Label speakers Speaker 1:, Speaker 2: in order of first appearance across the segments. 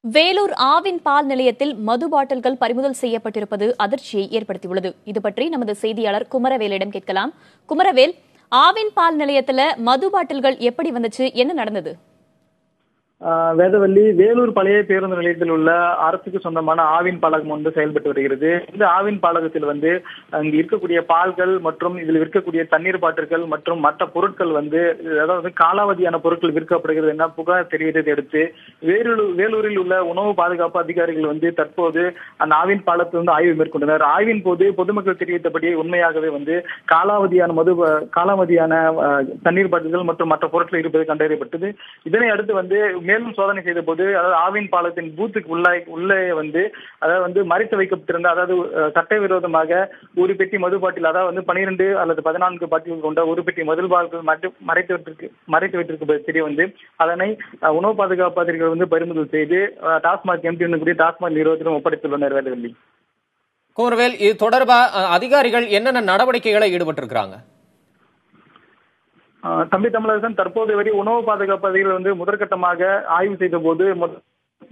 Speaker 1: வேலூர் ஆவின் பால் நிலையத்தில் மது பாட்டில்கள் பறிமுதல் செய்யப்பட்டிருப்பது அதிர்ச்சியை ஏற்படுத்தியுள்ளது. இது பற்றி நமது செய்தியாளர் குமரவேலிடம் கேட்கலாம். குமரவேல், ஆவின் பால் நிலையத்தில் மது பாட்டில்கள் எப்படி வந்துச்சு, என்ன நடந்தது?
Speaker 2: வேதவல்லி, வேலூர் பழைய பேருந்து நிலையத்தில் உள்ள அரசுக்கு சொந்தமான ஆவின் பாலகம் செயல்பட்டு வருகிறது. இந்த ஆவின் பாலகத்தில் அங்கு இருக்கக்கூடிய பால்கள் மற்றும் இதில் விற்கக்கூடிய தண்ணீர் பாட்டில்கள் மற்றும் மற்ற பொருட்கள் அதாவது காலாவதியான பொருட்கள் விற்கப்படுகிறது என புகார் தெரிவித்ததை அடுத்து வேலூரில் உள்ள உணவு பாதுகாப்பு அதிகாரிகள் தற்போது அந்த ஆவின் பாலத்தில் ஆய்வு மேற்கொண்டனர். ஆய்வின் போது பொதுமக்கள் தெரிவித்தபடி உண்மையாகவே காலாவதியான தண்ணீர் பாட்டில்கள் மற்றும் மற்ற பொருட்கள் இருப்பது கண்டறியப்பட்டது. இதனை அடுத்து மேலும் சோதனை செய்த போது, அதாவது ஆவின் பாலத்தின் பூத்துக்கு உள்ளே அதாவது மறைத்து வைக்கப்பட்டிருந்த, அதாவது சட்டவிரோதமாக ஒரு பெட்டி மது பாட்டில், அதாவது 12 அல்லது 14 பாட்டில்கள் கொண்ட ஒரு பெட்டி மது பாட்டில் மறைத்து வைத்திருக்க தெரிய அதனை உணவு பாதுகாப்பு அதிகாரிகள் பறிமுதல் செய்து டாஸ்மாக் எம்டி கூடிய டாஸ்மாக் நிறுவனத்திடம் ஒப்படைத்துள்ளனர். வேதவல்லி,
Speaker 3: குமரவேல், இது தொடர்பா அதிகாரிகள் என்னென்ன நடவடிக்கைகளை ஈடுபட்டிருக்கிறாங்க?
Speaker 2: தம்பி தமிழரசன், தற்போது வரை உணவு பாதுகாப்பு அதிகாரிகள் முதற்கட்டமாக ஆய்வு செய்த போது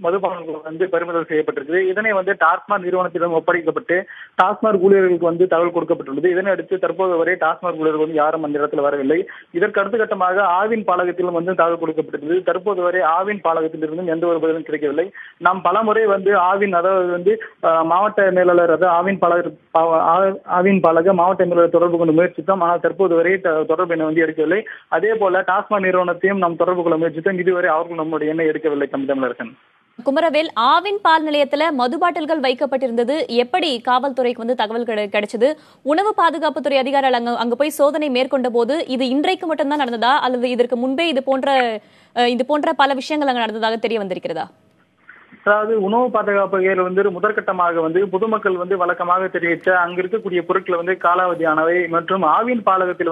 Speaker 2: மதுபானங்கள் பறிமுதல் செய்யப்பட்டிருக்கிறது. இதனை டாஸ்மாக் நிறுவனத்திடம் ஒப்படைக்கப்பட்டு டாஸ்மாக் ஊழியர்களுக்கு தகவல் கொடுக்கப்பட்டுள்ளது. இதனை அடுத்து தற்போது வரை டாஸ்மாக் ஊழியர்கள் யாரும் அந்த இடத்தில் வரவில்லை. இதற்கு அடுத்த கட்டமாக ஆவின் பாலகத்திலும் தகவல் கொடுக்கப்பட்டது. தற்போது வரை ஆவின் பாலகத்திலிருந்தும் எந்த ஒரு பதிலும் கிடைக்கவில்லை. நாம் பலமுறை ஆவின், அதாவது மாவட்ட மேலாளர், அதாவது ஆவின் பாலக மாவட்ட மேலாளர் தொடர்பு கொண்டு முயற்சித்தோம். ஆனால் தற்போது வரை தொடர்பு எண்ணை எடுக்கவில்லை. அதே போல டாஸ்மாக் நிறுவனத்தையும் நாம் தொடர்பு கொள்ள முயற்சித்தோம். இதுவரை அவர்கள் நம்முடைய எண்ணை எடுக்கவில்லை. தமிழரசன்,
Speaker 1: குமரவேல், ஆவின் பால் நிலையத்துல மது பாட்டில்கள் வைக்கப்பட்டிருந்தது, எப்படி காவல்துறைக்கு தகவல் கிடைச்சது? உணவு பாதுகாப்புத்துறை அதிகாரிகள் அங்க போய் சோதனை மேற்கொண்ட போது இது இன்றைக்கு மட்டும்தான் நடந்ததா, அல்லது இதற்கு முன்பே இது போன்ற பல விஷயங்கள் அங்க நடந்ததாக தெரிய வந்திருக்கிறதா?
Speaker 2: அதாவது உணவு பாதுகாப்பு முதற்கட்டமாக பொதுமக்கள் வழக்கமாக தெரிவித்த அங்க இருக்கக்கூடிய பொருட்கள் காலாவதியானவை மற்றும் ஆவின் பாலகத்தில்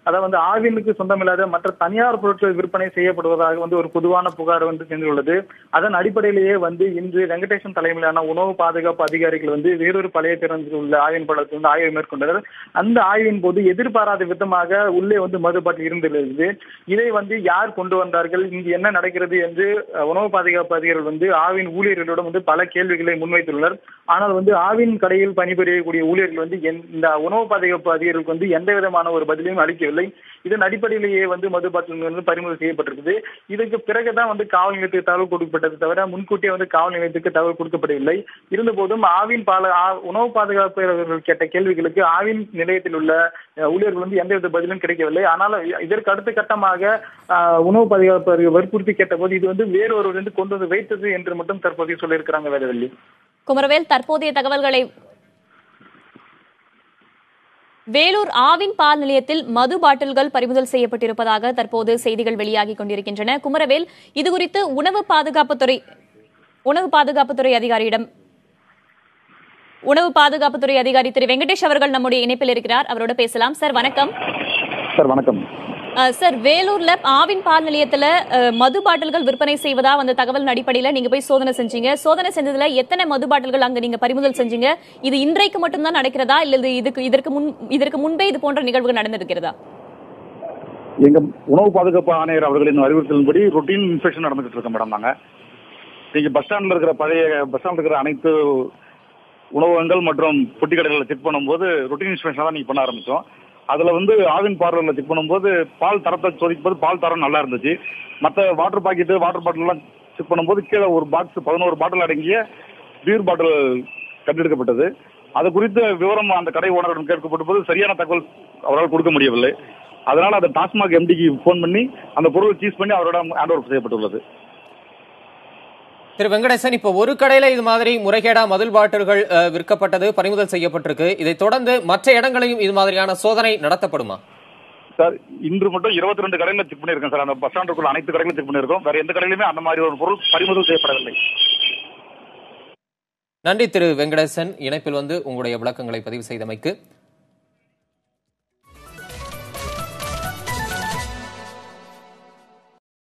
Speaker 2: அதாவது ஆவினுக்கு சொந்தமில்லாத மற்ற தனியார் பொருட்கள் விற்பனை செய்யப்படுவதாக ஒரு பொதுவான புகார் சென்றுள்ளது. அதன் அடிப்படையிலேயே இன்று வெங்கடேசன் தலைமையிலான உணவு பாதுகாப்பு அதிகாரிகள் வேறொரு பழைய பேருந்தில் உள்ள ஆவின் பாலகத்தில் ஆய்வு மேற்கொண்டனர். அந்த ஆய்வின் போது எதிர்பாராத விதமாக உள்ளே மது பாட்டில் இருந்துள்ளது. இதை யார் கொண்டு வந்தார்கள், இங்கு என்ன நடக்கிறது என்று உணவு பாதுகாப்பு அதிகாரிகள் ஆவின் ஊழியர்களிடம் பல கேள்விகளை முன்வைத்துள்ளனர். ஆனால் ஆவின் கடையில் பணிபுரியக்கூடிய ஊழியர்கள் இந்த உணவு பாதுகாப்பு அதிகாரிகளுக்கு எந்த விதமான ஒரு பதிலையும் அளிக்கவில்லை. இதன் அடிப்படையிலேயே மது பாட்டில்கள் பறிமுதல் செய்யப்பட்டிருக்குது. இதுக்கு பிறகுதான் காவல் நிலையத்துக்கு தகவல் கொடுக்கப்பட்டது தவிர முன்கூட்டியே காவல் நிலையத்துக்கு தகவல் கொடுக்கப்படவில்லை. இருந்தபோதும் உணவு பாதுகாப்பு கேட்ட கேள்விகளுக்கு ஆவின் நிலையத்தில் உள்ள ஊழியர்கள் எந்தவித பதிலும் கிடைக்கவில்லை. ஆனால் இதற்கு அடுத்த கட்டமாக உணவு பாதுகாப்பு வற்புறுத்தி கேட்ட போது இது வேறொரு கொண்டு வைத்தது என்று மட்டும் தற்போதைய சொல்லியிருக்கிறாங்க. வேதவல்லி,
Speaker 1: குமரவேல், தற்போதைய தகவல்களை வேலூர் ஆவின் பால் நிலையத்தில் மது பாட்டில்கள் பறிமுதல் செய்யப்பட்டிருப்பதாக தற்போது செய்திகள் வெளியாகிக் கொண்டிருக்கின்றன. குமரவேல், இதுகுறித்து உணவு பாதுகாப்புத்துறை அதிகாரி திரு வெங்கடேஷ் அவர்கள் நம்முடைய இணைப்பில் இருக்கிறார். அவரோட பேசலாம். சார் வணக்கம்.
Speaker 4: சார் வணக்கம்.
Speaker 1: சார், வேலூர்ல ஆவின் பால் நிலையத்துல மது பாட்டில்கள் விற்பனை செய்வதா தகவல் அடிப்படையில நீங்க போய் சோதனை செஞ்சீங்க. சோதனை செஞ்சதுல எத்தனை மது பாட்டில்கள் அங்க நீங்க பறிமுதல் செஞ்சீங்க? இது இன்றைக்கு மட்டும்தான் நடக்கிறதா, இல்ல இதற்கு முன்பே இது போன்ற நிகழ்வுகள் நடந்திருக்கிறதா?
Speaker 4: எங்க உணவு பாதுகாப்பு ஆணையர் அவர்களின் அறிவுறுத்தலின்படி ரொட்டீன் இன்ஸ்பெக்ஷன் நடந்துகிட்டு இருக்கோம் மேடம். நாங்க நீங்க பஸ் ஸ்டாண்ட்ல இருக்கிற இருக்கிற அனைத்து உணவகங்கள் மற்றும் பொட்டி கடைகளை செக் பண்ணும்போது ரொட்டீன் இன்ஸ்பெக்ஷன் தான் நீங்க பண்ண ஆரம்பிச்சோம். அதுல ஆவின் பார்லர்ல செக் பண்ணும்போது பால் தரத்தை சோதிக்கும் போது பால் தரம் நல்லா இருந்துச்சு. மற்ற வாட்டர் பாட்டில் எல்லாம் செக் பண்ணும்போது கீழே ஒரு பாக்ஸ் 11 பாட்டில் அடங்கிய பீர் பாட்டில் கண்டெடுக்கப்பட்டது. அது குறித்த விவரம் அந்த கடை ஓனரிடம் கேட்கப்பட்ட போது சரியான தகவல் அவரால் கொடுக்க முடியவில்லை. அதனால அந்த டாஸ்மாக் எம்டிக்கு போன் பண்ணி அந்த பொருளை சீஸ் பண்ணி அவரோட ஹேண்ட் ஓவர் செய்யப்பட்டுள்ளது.
Speaker 3: திரு வெங்கடேசன், இப்ப ஒரு கடையில இது மாதிரி முறைகேடா மது பாட்டில்கள் விற்கப்பட்டது, பறிமுதல் செய்யப்பட்டிருக்கு. இதை தொடர்ந்து மற்ற இடங்களையும் இது மாதிரியான சோதனை நடத்தப்படுமா?
Speaker 4: சார், இன்று மட்டும் 22 கடையில செக் பண்ணிருக்கோம் சார். அந்த பஸ் ஸ்டாண்டுக்குள்ள அனைத்து கடைகளும் செக் பண்ணிருக்கோம். வேற எந்த கடையிலுமே அந்த மாதிரி ஒரு பொருள் பறிமுதல் செய்யப்படவில்லை.
Speaker 3: நன்றி திரு வெங்கடேசன், இணைப்பில் உங்களுடைய விளக்கங்களை பதிவு செய்தமைக்கு.